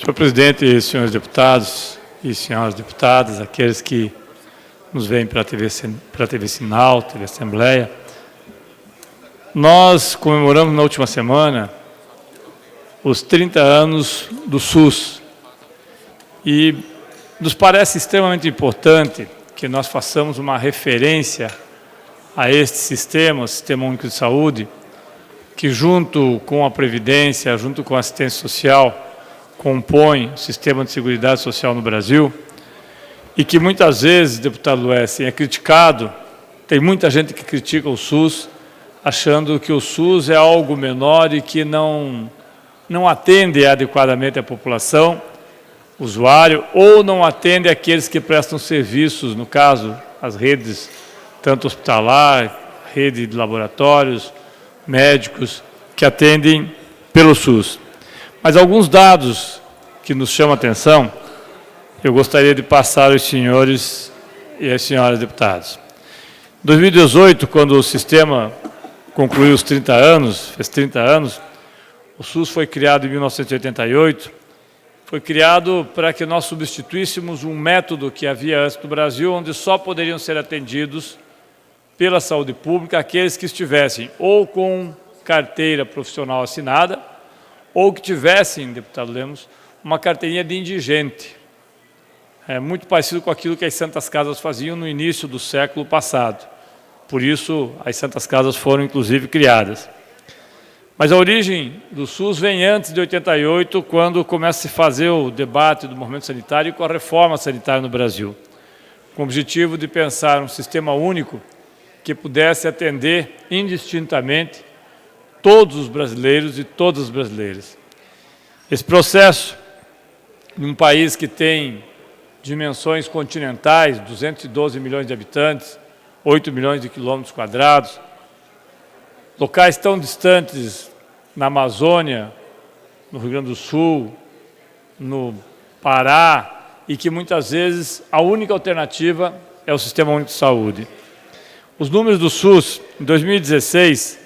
Senhor presidente, senhores deputados e senhoras deputadas, aqueles que nos veem pela TV Sinal, TV Assembleia, nós comemoramos na última semana os 30 anos do SUS e nos parece extremamente importante que nós façamos uma referência a este sistema, o Sistema Único de Saúde, que junto com a Previdência, junto com a assistência social, compõe o sistema de seguridade social no Brasil e que muitas vezes, deputado Luessen, é criticado, tem muita gente que critica o SUS, achando que o SUS é algo menor e que não atende adequadamente a população, usuário, ou não atende aqueles que prestam serviços, no caso, as redes, tanto hospitalar, rede de laboratórios, médicos, que atendem pelo SUS. Mas alguns dados que nos chamam a atenção, eu gostaria de passar aos senhores e às senhoras deputados. Em 2018, quando o sistema concluiu os 30 anos, fez 30 anos, o SUS foi criado em 1988, foi criado para que nós substituíssemos um método que havia antes no Brasil, onde só poderiam ser atendidos pela saúde pública aqueles que estivessem ou com carteira profissional assinada, ou que tivessem, deputado Lemos, uma carteirinha de indigente. É muito parecido com aquilo que as Santas Casas faziam no início do século passado. Por isso, as Santas Casas foram, inclusive, criadas. Mas a origem do SUS vem antes de 88, quando começa a se fazer o debate do movimento sanitário e com a reforma sanitária no Brasil, com o objetivo de pensar um sistema único que pudesse atender indistintamente todos os brasileiros e todas as brasileiras. Esse processo, em um país que tem dimensões continentais, 212 milhões de habitantes, 8 milhões de quilômetros quadrados, locais tão distantes na Amazônia, no Rio Grande do Sul, no Pará, e que muitas vezes a única alternativa é o Sistema Único de Saúde. Os números do SUS, em 2016,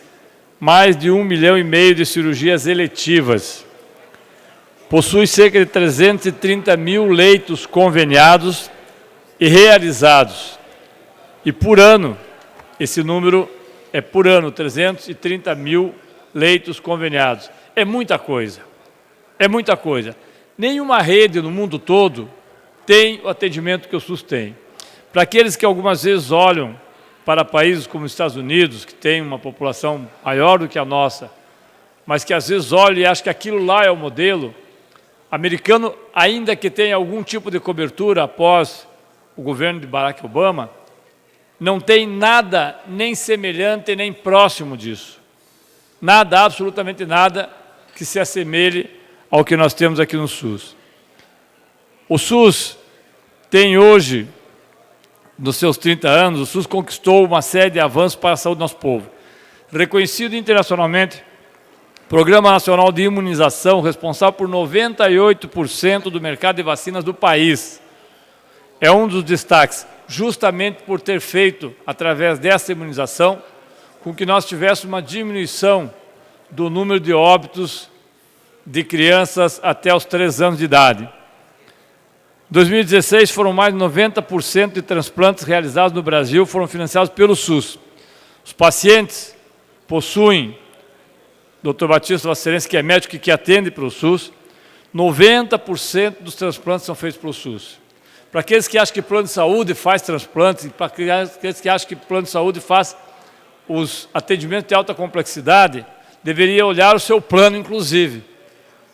mais de 1,5 milhão de cirurgias eletivas. Possui cerca de 330 mil leitos conveniados e realizados. E por ano, esse número é por ano, 330 mil leitos conveniados. É muita coisa. É muita coisa. Nenhuma rede no mundo todo tem o atendimento que o SUS tem. Para aqueles que algumas vezes olham para países como os Estados Unidos, que tem uma população maior do que a nossa, mas que às vezes olham e acham que aquilo lá é o modelo, americano, ainda que tenha algum tipo de cobertura após o governo de Barack Obama, não tem nada nem semelhante nem próximo disso. Nada, absolutamente nada, que se assemelhe ao que nós temos aqui no SUS. O SUS tem hoje, nos seus 30 anos, o SUS conquistou uma série de avanços para a saúde do nosso povo. Reconhecido internacionalmente, Programa Nacional de Imunização, responsável por 98% do mercado de vacinas do país. É um dos destaques, justamente por ter feito, através dessa imunização, com que nós tivéssemos uma diminuição do número de óbitos de crianças até os 3 anos de idade. Em 2016, foram mais de 90% de transplantes realizados no Brasil foram financiados pelo SUS. Os pacientes possuem, Dr. Batista Vasserense, que é médico e que atende pelo SUS, 90% dos transplantes são feitos pelo SUS. Para aqueles que acham que plano de saúde faz transplantes, para aqueles que acham que plano de saúde faz os atendimentos de alta complexidade, deveria olhar o seu plano, inclusive.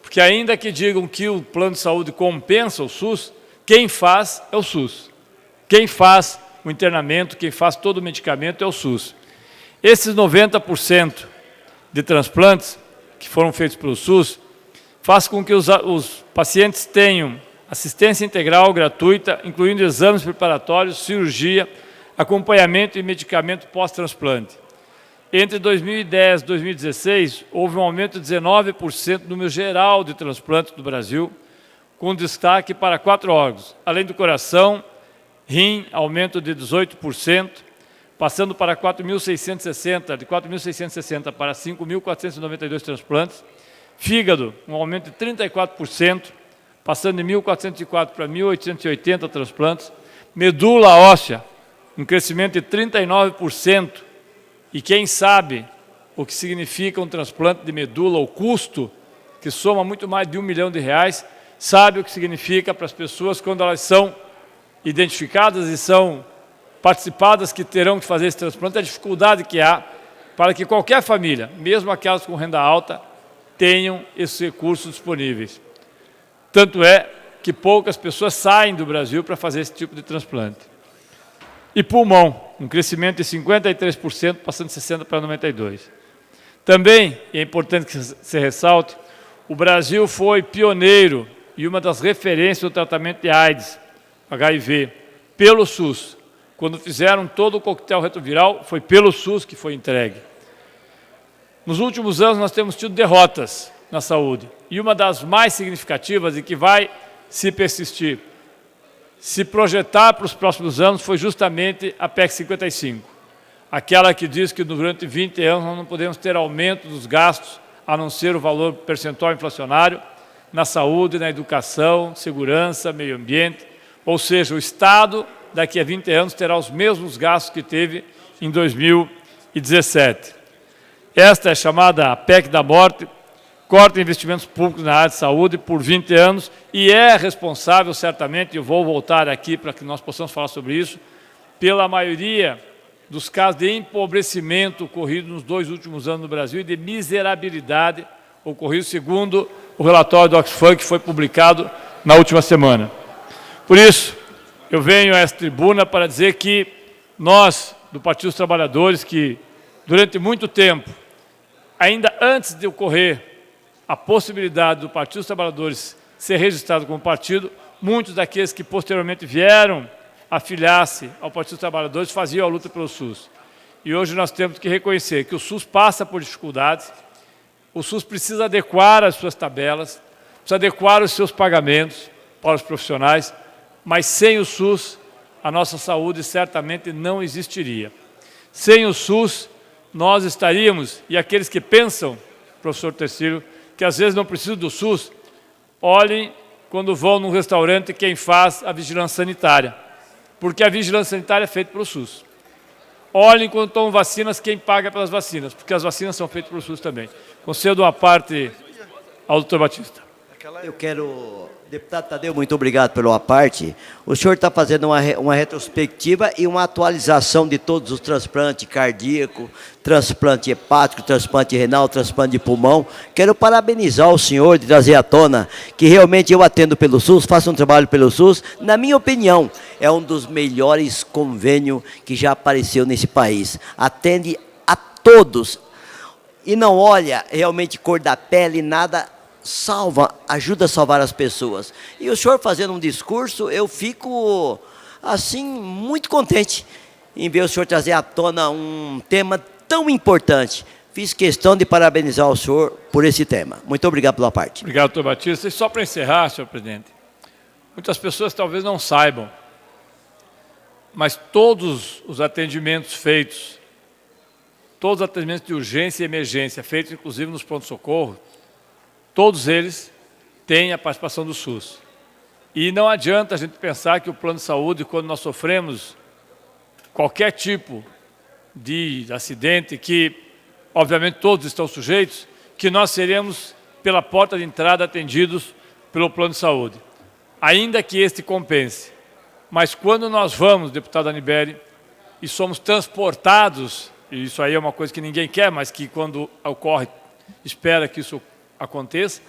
Porque ainda que digam que o plano de saúde compensa o SUS, quem faz é o SUS. Quem faz o internamento, quem faz todo o medicamento é o SUS. Esses 90% de transplantes que foram feitos pelo SUS faz com que os pacientes tenham assistência integral gratuita, incluindo exames preparatórios, cirurgia, acompanhamento e medicamento pós-transplante. Entre 2010 e 2016, houve um aumento de 19% no número geral de transplantes do Brasil, com destaque para 4 órgãos, além do coração, rim, aumento de 18%, passando para 4.660, de 4.660 para 5.492 transplantes, fígado, um aumento de 34%, passando de 1.404 para 1.880 transplantes. Medula óssea, um crescimento de 39%. E quem sabe o que significa um transplante de medula, o custo, que soma muito mais de R$1 milhão, sabe o que significa para as pessoas quando elas são identificadas e são participadas que terão que fazer esse transplante, a dificuldade que há para que qualquer família, mesmo aquelas com renda alta, tenham esses recursos disponíveis. Tanto é que poucas pessoas saem do Brasil para fazer esse tipo de transplante. E pulmão, um crescimento de 53%, passando de 60% para 92%. Também, e é importante que se ressalte, o Brasil foi pioneiro e uma das referências do tratamento de AIDS, HIV, pelo SUS. Quando fizeram todo o coquetel retroviral, foi pelo SUS que foi entregue. Nos últimos anos, nós temos tido derrotas na saúde. E uma das mais significativas e que vai se persistir, se projetar para os próximos anos, foi justamente a PEC 55. Aquela que diz que durante 20 anos nós não podemos ter aumento dos gastos, a não ser o valor percentual inflacionário, na saúde, na educação, segurança, meio ambiente. Ou seja, o Estado, daqui a 20 anos, terá os mesmos gastos que teve em 2017. Esta é chamada PEC da morte, corta investimentos públicos na área de saúde por 20 anos e é responsável, certamente, eu vou voltar aqui para que nós possamos falar sobre isso, pela maioria dos casos de empobrecimento ocorridos nos 2 últimos anos no Brasil e de miserabilidade ocorrido segundo o relatório do Oxfam, que foi publicado na última semana. Por isso, eu venho a esta tribuna para dizer que nós, do Partido dos Trabalhadores, que durante muito tempo, ainda antes de ocorrer a possibilidade do Partido dos Trabalhadores ser registrado como partido, muitos daqueles que posteriormente vieram afiliar-se ao Partido dos Trabalhadores faziam a luta pelo SUS. E hoje nós temos que reconhecer que o SUS passa por dificuldades, o SUS precisa adequar as suas tabelas, precisa adequar os seus pagamentos para os profissionais, mas sem o SUS, a nossa saúde certamente não existiria. Sem o SUS, nós estaríamos, e aqueles que pensam, professor Tercílio, que às vezes não precisam do SUS, olhem quando vão num restaurante quem faz a vigilância sanitária, porque a vigilância sanitária é feita pelo SUS. Olhem quando tomam vacinas quem paga pelas vacinas, porque as vacinas são feitas pelo SUS também. Concedo uma parte ao doutor Batista. Eu quero... Deputado Tadeu, muito obrigado pela parte. O senhor está fazendo uma retrospectiva e uma atualização de todos os transplantes cardíaco, transplante hepático, transplante renal, transplante de pulmão. Quero parabenizar o senhor de trazer à tona que realmente eu atendo pelo SUS, faço um trabalho pelo SUS. Na minha opinião, é um dos melhores convênios que já apareceu nesse país. Atende a todos e não olha realmente cor da pele, nada... ajuda a salvar as pessoas. E o senhor fazendo um discurso, eu fico, assim, muito contente em ver o senhor trazer à tona um tema tão importante. Fiz questão de parabenizar o senhor por esse tema. Muito obrigado pela parte. Obrigado, doutor Batista. E só para encerrar, senhor presidente, muitas pessoas talvez não saibam, mas todos os atendimentos feitos, todos os atendimentos de urgência e emergência, feitos inclusive nos pronto-socorro, todos eles têm a participação do SUS. E não adianta a gente pensar que o plano de saúde, quando nós sofremos qualquer tipo de acidente, que obviamente todos estão sujeitos, que nós seremos pela porta de entrada atendidos pelo plano de saúde. Ainda que este compense. Mas quando nós vamos, deputado Anibere, e somos transportados, e isso aí é uma coisa que ninguém quer, mas que quando ocorre, espera que isso aconteça,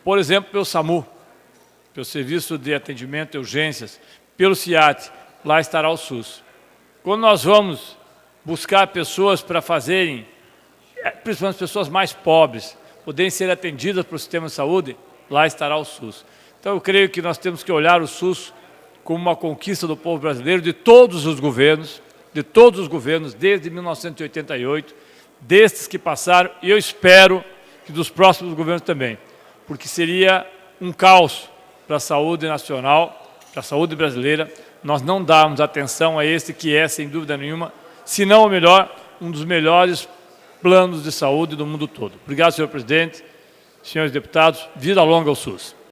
por exemplo, pelo SAMU, pelo Serviço de Atendimento e Urgências, pelo CIAT, lá estará o SUS. Quando nós vamos buscar pessoas para fazerem, principalmente pessoas mais pobres, poderem ser atendidas pelo sistema de saúde, lá estará o SUS. Então eu creio que nós temos que olhar o SUS como uma conquista do povo brasileiro, de todos os governos, desde 1988, destes que passaram, e eu espero que dos próximos governos também, porque seria um caos para a saúde nacional, para a saúde brasileira, nós não darmos atenção a este que é, sem dúvida nenhuma, se não o melhor, um dos melhores planos de saúde do mundo todo. Obrigado, senhor presidente, senhores deputados, vida longa ao SUS.